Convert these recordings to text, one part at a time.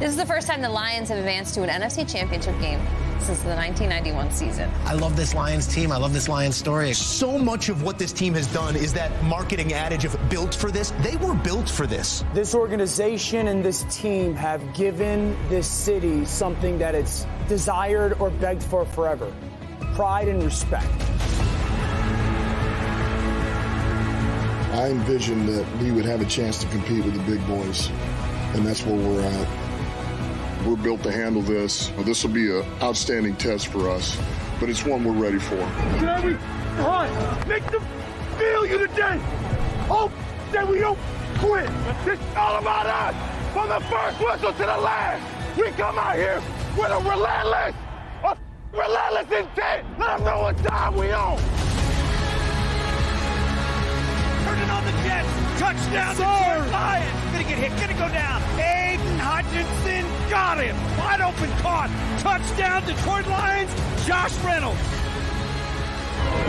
This is the first time the Lions have advanced to an NFC Championship game since the 1991 season. I love this Lions team. I love this Lions story. So much of what this team has done is that marketing adage of built for this. They were built for this. This organization and this team have given this city something that it's desired or begged for forever. Pride and respect. I envisioned that we would have a chance to compete with the big boys, and that's where we're at. We're built to handle this. This will be an outstanding test for us, but it's one we're ready for. Jerry, Hunt, make them feel you today. Oh, that we don't quit. It's all about us. From the first whistle to the last, we come out here with a relentless intent. Let them know what time we on. Turning on the Jets. Touchdown, Detroit Lions. Gonna get hit, gonna go down. Aiden Hutchinson got him. Wide open caught. Touchdown, Detroit Lions. Josh Reynolds.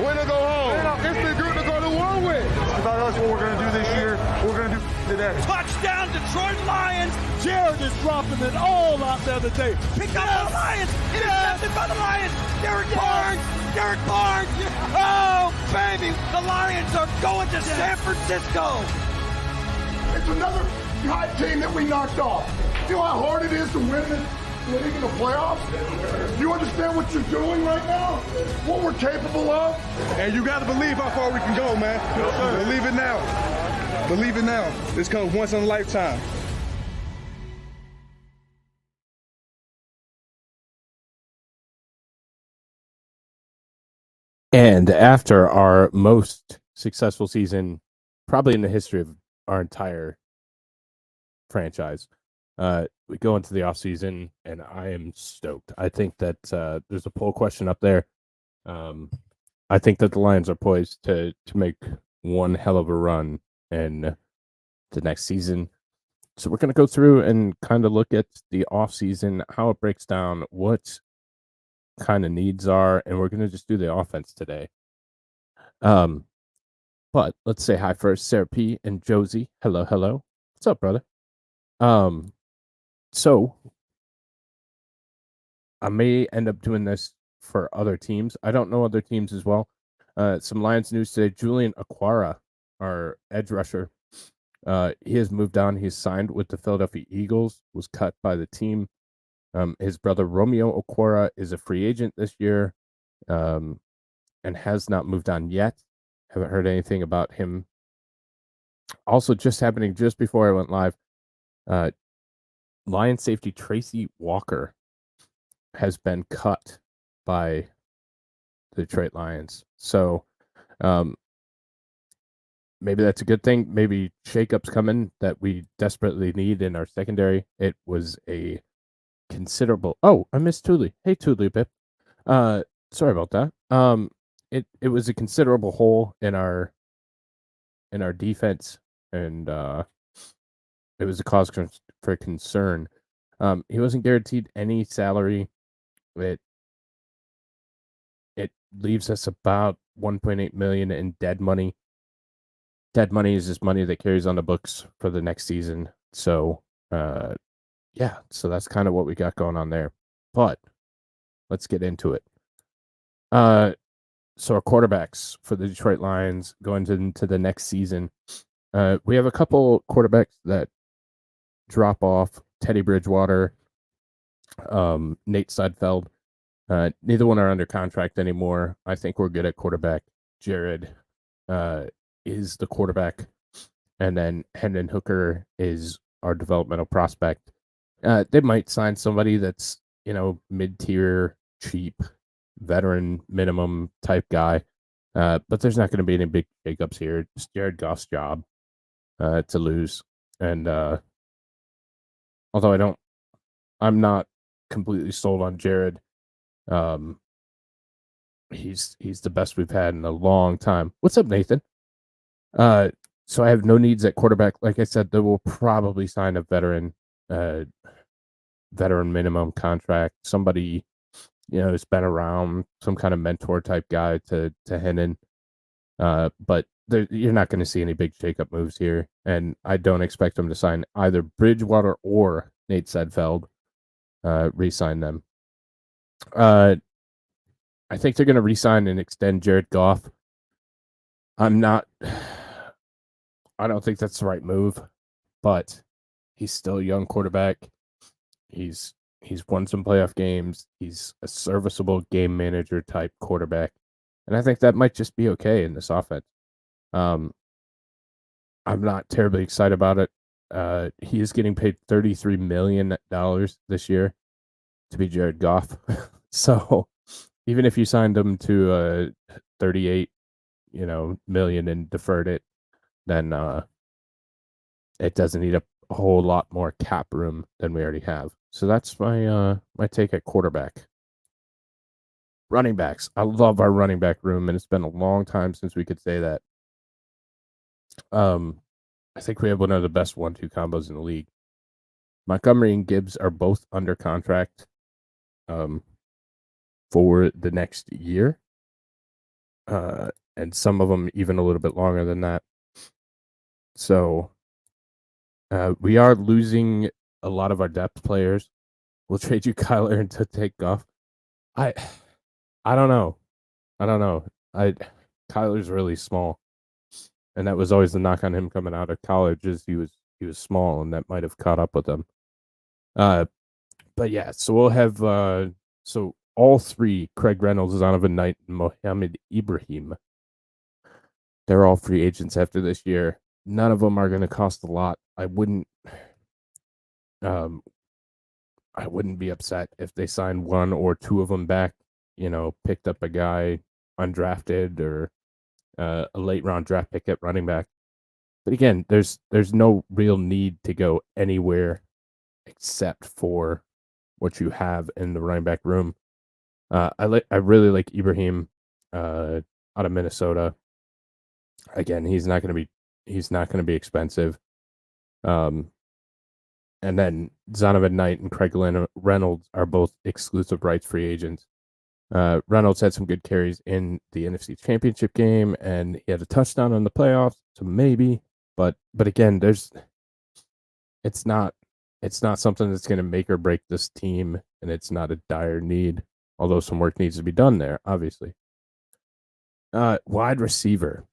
Way to go home. It's been good to go to war with. It's about us, what we're going to do this year, what we're going to do today. Touchdown, Detroit Lions. Jared is dropping it all out there today. Pick up the Lions. Intercepted by the Lions. Derek Barnes. Oh, baby. The Lions are going to San Francisco. It's another hot team that we knocked off. You know how hard it is to win this league in the playoffs? You understand what you're doing right now? What we're capable of? And you got to believe how far we can go, man. Believe it now. Believe it now. This comes once in a lifetime. And after our most successful season, probably in the history of our entire franchise, we go into the offseason, and I am stoked. I think that there's a poll question up there. I think that the Lions are poised to make one hell of a run in the next season. So we're going to go through and kind of look at the offseason, how it breaks down, what kind of needs are, and we're going to just do the offense today. But let's say hi first, Sarah P. and Josie. Hello. What's up, brother? So I may end up doing this for other teams. I don't know other teams as well. Some Lions news today. Julian Okwara, our edge rusher, he has moved on. He's signed with the Philadelphia Eagles, was cut by the team. His brother Romeo Okwara is a free agent this year, and has not moved on yet. Haven't heard anything about him. Also, just happening just before I went live, Lion safety Tracy Walker has been cut by the Detroit Lions. So maybe that's a good thing. Maybe shakeup's coming that we desperately need in our secondary. It was a considerable. Oh, I missed Thule. Hey, Thule, Pip. Sorry about that. It was a considerable hole in our defense, and it was a cause for concern. He wasn't guaranteed any salary. It leaves us about $1.8 million in dead money. Dead money is just money that carries on the books for the next season. So, yeah, so that's kind of what we got going on there. But let's get into it. So our quarterbacks for the Detroit Lions going into the next season. We have a couple quarterbacks that drop off. Teddy Bridgewater, Nate Sudfeld. Neither one are under contract anymore. I think we're good at quarterback. Jared is the quarterback. And then Hendon Hooker is our developmental prospect. They might sign somebody that's, mid-tier, cheap, veteran minimum type guy. But there's not going to be any big shakeups here. It's Jared Goff's job to lose. And although I'm not completely sold on Jared. He's the best we've had in a long time. What's up, Nathan? So I have no needs at quarterback. Like I said, they will probably sign a veteran minimum contract. Somebody, who's been around, some kind of mentor type guy to Hendon. But you're not going to see any big shakeup moves here, and I don't expect them to sign either Bridgewater or Nate Sedfeld, re-sign them. I think they're going to re-sign and extend Jared Goff. I don't think that's the right move, but he's still a young quarterback. He's won some playoff games. He's a serviceable game manager type quarterback. And I think that might just be okay in this offense. I'm not terribly excited about it. He is getting paid $33 million this year to be Jared Goff. So even if you signed him to 38, million and deferred it, then it doesn't need a whole lot more cap room than we already have. So that's my take at quarterback. Running backs. I love our running back room, and it's been a long time since we could say that. I think we have one of the best 1-2 combos in the league. Montgomery and Gibbs are both under contract for the next year. And some of them even a little bit longer than that. So we are losing a lot of our depth players. We'll trade you Kyler and to take Goff. I don't know. Kyler's really small. And that was always the knock on him coming out of college, is he was small, and that might have caught up with him. But yeah, so we'll have so all three, Craig Reynolds, Zonovan Knight, and Mohamed Ibrahim, they're all free agents after this year. None of them are going to cost a lot. I wouldn't be upset if they signed one or two of them back, picked up a guy undrafted or a late round draft pick at running back. But again, there's no real need to go anywhere except for what you have in the running back room. I really like Ibrahim out of Minnesota. Again, he's not going to be expensive. And then Zonovan Knight and Craig Reynolds are both exclusive rights free agents. Reynolds had some good carries in the NFC Championship game, and he had a touchdown in the playoffs, so maybe. But again, it's not something that's going to make or break this team, and it's not a dire need, although some work needs to be done there, obviously. Wide receiver.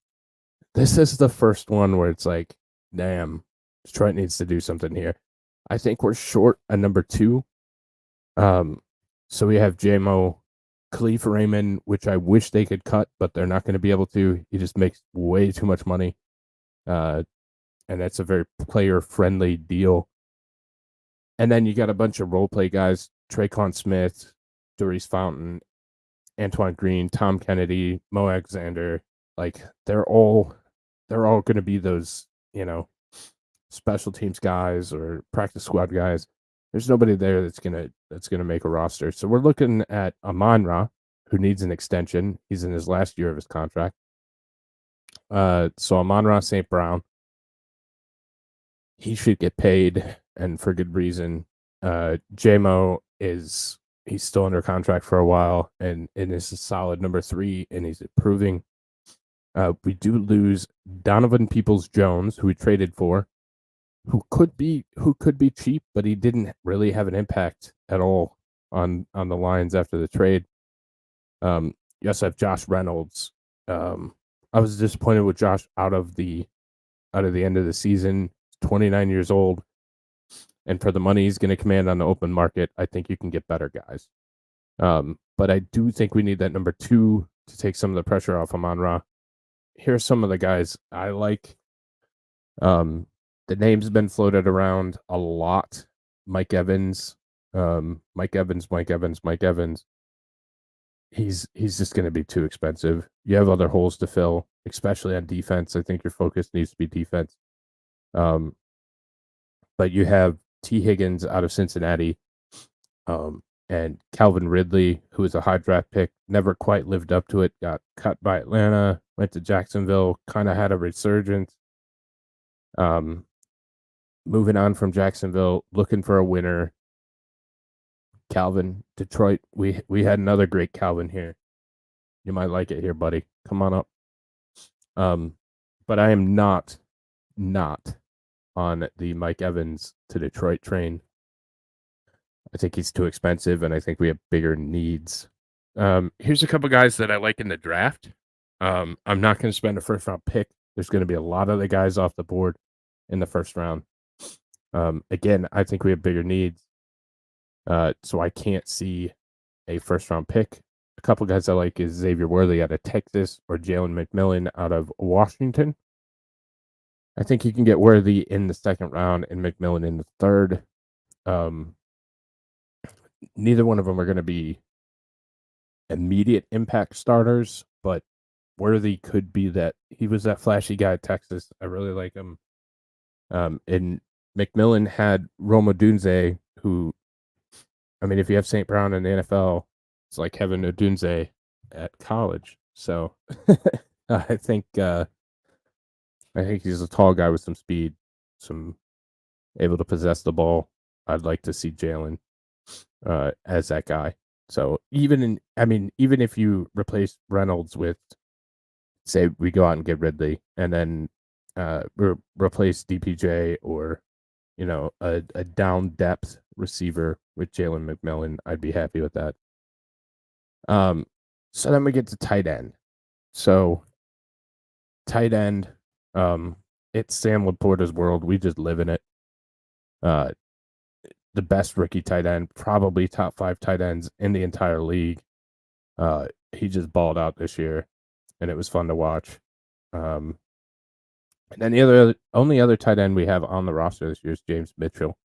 This is the first one where it's like, damn, Detroit needs to do something here. I think we're short a number 2. So we have JMO, Khalif Raymond, which I wish they could cut, but they're not going to be able to. He just makes way too much money. And that's a very player-friendly deal. And then you got a bunch of role play guys, Traquan Smith, Doris Fountain, Antoine Green, Tom Kennedy, Mo Alexander. Like, they're all going to be those, special teams guys or practice squad guys. There's nobody there that's gonna make a roster. So we're looking at Amon-Ra, who needs an extension. He's in his last year of his contract. So Amon-Ra St. Brown, he should get paid, and for good reason. JMO he's still under contract for a while, and is a solid number 3, and he's improving. We do lose Donovan Peoples-Jones, who we traded for, who could be cheap, but he didn't really have an impact at all on the Lions after the trade. You also have Josh Reynolds. I was disappointed with Josh out of the end of the season. 29 years old, and for the money he's going to command on the open market, I think you can get better guys. But I do think we need that number 2 to take some of the pressure off Amon-Ra. Here's some of the guys I like. The name's been floated around a lot. Mike Evans. Mike Evans. He's just going to be too expensive. You have other holes to fill, especially on defense. I think your focus needs to be defense. But you have T. Higgins out of Cincinnati, and Calvin Ridley, who was a high draft pick, never quite lived up to it, got cut by Atlanta, went to Jacksonville, kind of had a resurgence. Moving on from Jacksonville, looking for a winner. Calvin, Detroit, we had another great Calvin here. You might like it here, buddy. Come on up. But I am not on the Mike Evans to Detroit train. I think he's too expensive, and I think we have bigger needs. Here's a couple guys that I like in the draft. I'm not going to spend a first round pick. There's going to be a lot of the guys off the board in the first round. Again, I think we have bigger needs. So I can't see a first round pick. A couple guys I like is Xavier Worthy out of Texas or Jalen McMillan out of Washington. I think you can get Worthy in the second round and McMillan in the third. Neither one of them are going to be immediate impact starters, but Worthy could be that. He was that flashy guy at Texas. I really like him. And McMillan had Roma Dunze, who, I mean, if you have St. Brown in the NFL, it's like having Odunze at college. So I think he's a tall guy with some speed, some able to possess the ball. I'd like to see Jalen as that guy. So even if you replace Reynolds with, say, we go out and get Ridley, and then replace DPJ or a down depth receiver with Jalen McMillan, I'd be happy with that. So then we get to tight end. So tight end, it's Sam Laporta's world. We just live in it. The best rookie tight end, probably top 5 tight ends in the entire league. He just balled out this year, and it was fun to watch. And then the only other tight end we have on the roster this year is James Mitchell.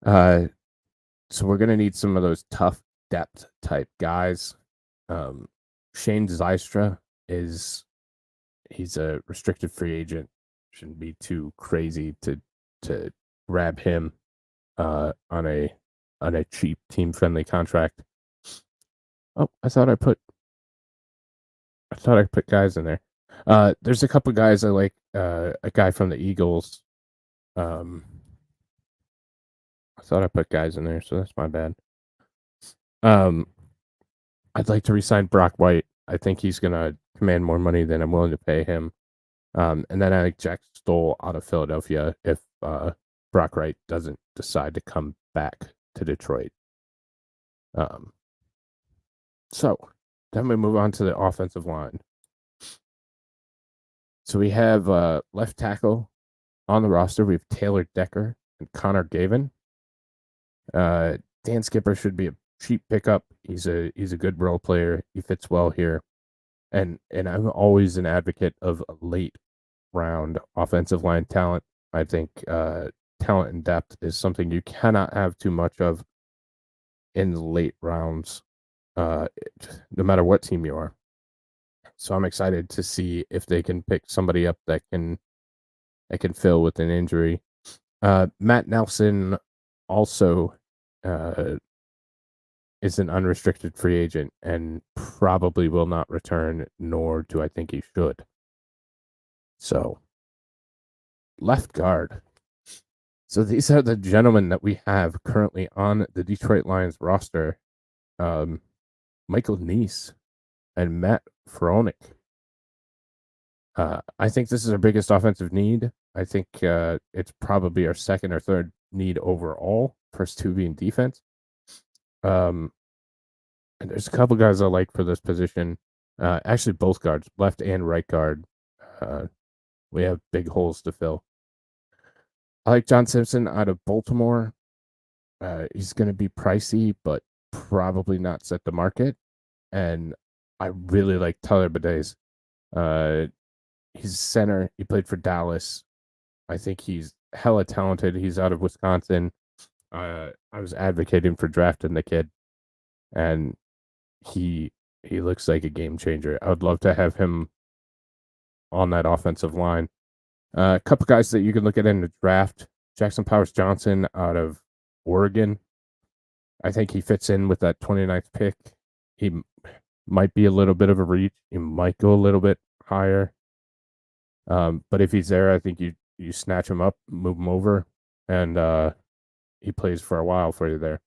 So we're going to need some of those tough depth type guys. Shane Zystra he's a restricted free agent. Shouldn't be too crazy to grab him on a cheap team friendly contract. Oh, I thought I put guys in there. There's a couple guys I like. A guy from the Eagles. I thought I put guys in there, so that's my bad. I'd like to re-sign Brock White. I think he's gonna command more money than I'm willing to pay him. And then I like Jack Stoll out of Philadelphia if Brock White doesn't decide to come back to Detroit. So then we move on to the offensive line. So we have left tackle on the roster. We have Taylor Decker and Connor Gavin. Dan Skipper should be a cheap pickup. He's a good role player. He fits well here. And I'm always an advocate of a late round offensive line talent. I think talent and depth is something you cannot have too much of in the late rounds, no matter what team you are. So I'm excited to see if they can pick somebody up that can fill with an injury. Matt Nelson also is an unrestricted free agent and probably will not return, nor do I think he should. So, left guard. So these are the gentlemen that we have currently on the Detroit Lions roster. Michael Neese and Matt Froelich. I think this is our biggest offensive need. I think it's probably our second or third need overall. First two being defense. And there's a couple guys I like for this position. Actually, both guards, left and right guard. We have big holes to fill. I like John Simpson out of Baltimore. He's going to be pricey, but probably not set the market. And I really like Tyler Badez. He's center. He played for Dallas. I think he's hella talented. He's out of Wisconsin. I was advocating for drafting the kid, and he looks like a game changer. I would love to have him on that offensive line. A couple guys that you can look at in the draft. Jackson Powers Johnson out of Oregon. I think he fits in with that 29th pick. He might be a little bit of a reach. He might go a little bit higher. But if he's there, I think you snatch him up, move him over, and he plays for a while for you there.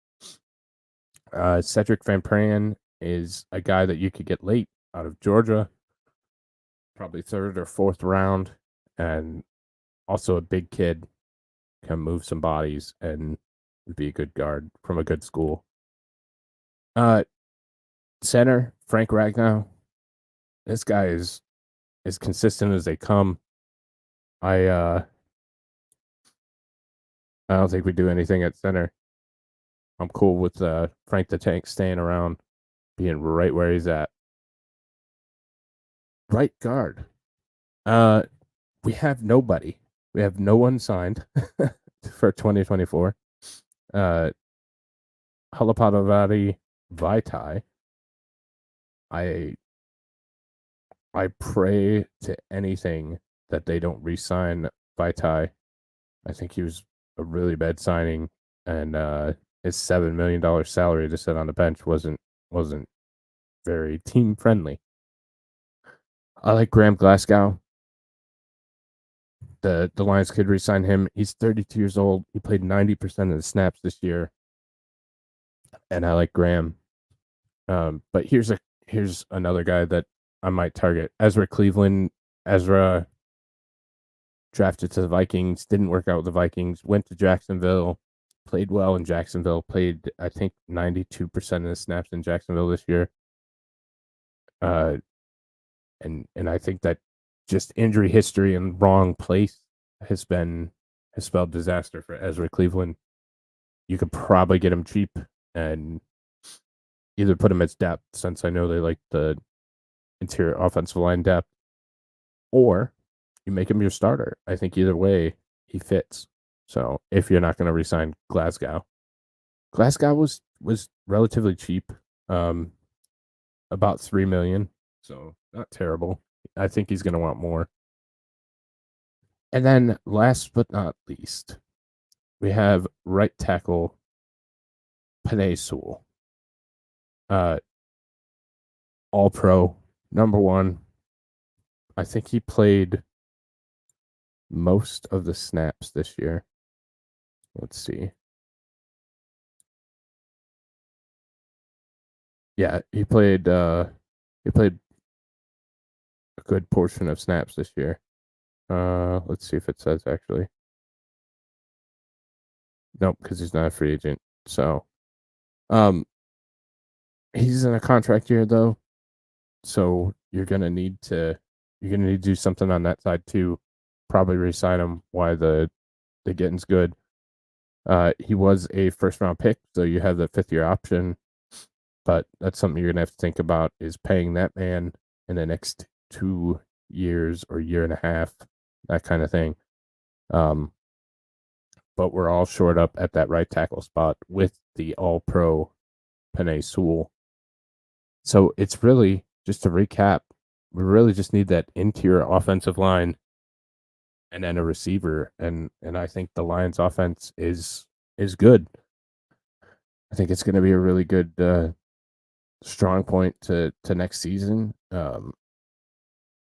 Cedric Van Pran is a guy that you could get late out of Georgia, probably third or fourth round, and also a big kid, can move some bodies and would be a good guard from a good school. Center, Frank Ragnow. This guy is as consistent as they come. I don't think we do anything at center. I'm cool with Frank the Tank staying around, being right where he's at. Right guard. We have nobody. We have no one signed for 2024. Halapadavadi Vaitai. I pray to anything that they don't re-sign Vaitai. I think he was a really bad signing, and his $7 million salary to sit on the bench wasn't very team friendly. I like Graham Glasgow. The Lions could re-sign him. He's 32 years old. He played 90% of the snaps this year, and I like Graham. But here's another guy that I might target. Ezra Cleveland. Ezra drafted to the Vikings, didn't work out with the Vikings, went to Jacksonville, played well in Jacksonville, played, I think, 92% of the snaps in Jacksonville this year. And I think that just injury history and wrong place has spelled disaster for Ezra Cleveland. You could probably get him cheap and either put him as depth, since I know they like the interior offensive line depth, or you make him your starter. I think either way he fits. So if you're not going to re-sign Glasgow was relatively cheap, about $3 million. So not terrible. I think he's going to want more. And then last but not least, we have right tackle Penei Sewell. All pro, number one. I think he played most of the snaps this year. Let's see. Yeah, he played a good portion of snaps this year. Let's see if it says actually. Nope, because he's not a free agent. So he's in a contract year though. So you're gonna need to do something on that side too. Probably re-sign him while the getting's good. He was a first round pick, so you have the 5th year option. But that's something you're gonna have to think about, is paying that man in the next 2 years or year and a half, that kind of thing. But we're all short up at that right tackle spot with the all pro Penei Sewell. So it's really, just to recap, we really just need that interior offensive line and then a receiver. And I think the Lions offense is good. I think it's going to be a really good strong point to next season. I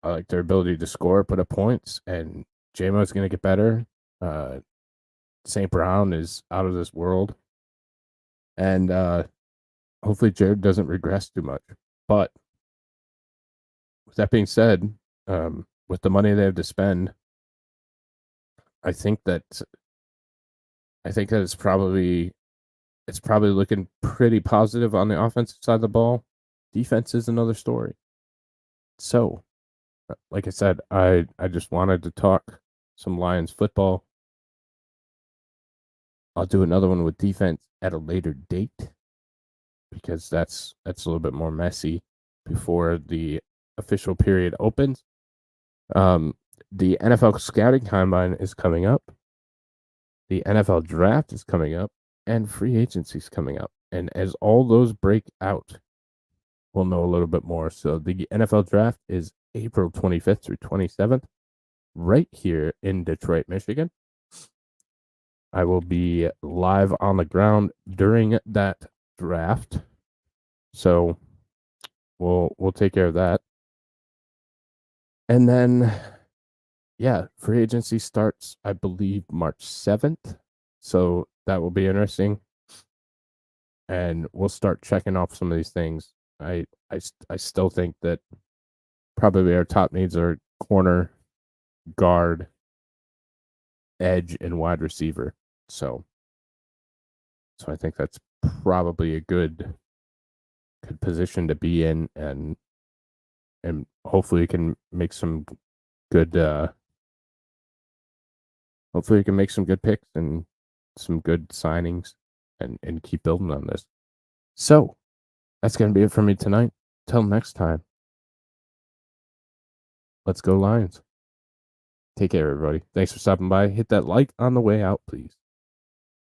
like their ability to score, put up points, and JMO's going to get better. St. Brown is out of this world. And hopefully Jared doesn't regress too much. But with that being said, with the money they have to spend, I think that it's probably looking pretty positive on the offensive side of the ball. Defense is another story. So, like I said, I just wanted to talk some Lions football. I'll do another one with defense at a later date, because that's a little bit more messy before the official period opens. The NFL scouting combine is coming up. The NFL draft is coming up, and free agency is coming up. And as all those break out, we'll know a little bit more. So the NFL draft is April 25th through 27th, right here in Detroit, Michigan. I will be live on the ground during that draft. So we'll take care of that. And then, yeah, free agency starts, I believe, March 7th. So that will be interesting. And we'll start checking off some of these things. I still think that probably our top needs are corner, guard, edge, and wide receiver. So So I think that's probably a good position to be in, and hopefully can make some good hopefully we can make some good picks and some good signings and keep building on this. So that's going to be it for me tonight. Till next time. Let's go Lions. Take care, everybody. Thanks for stopping by. Hit that like on the way out, please.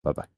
Bye-bye.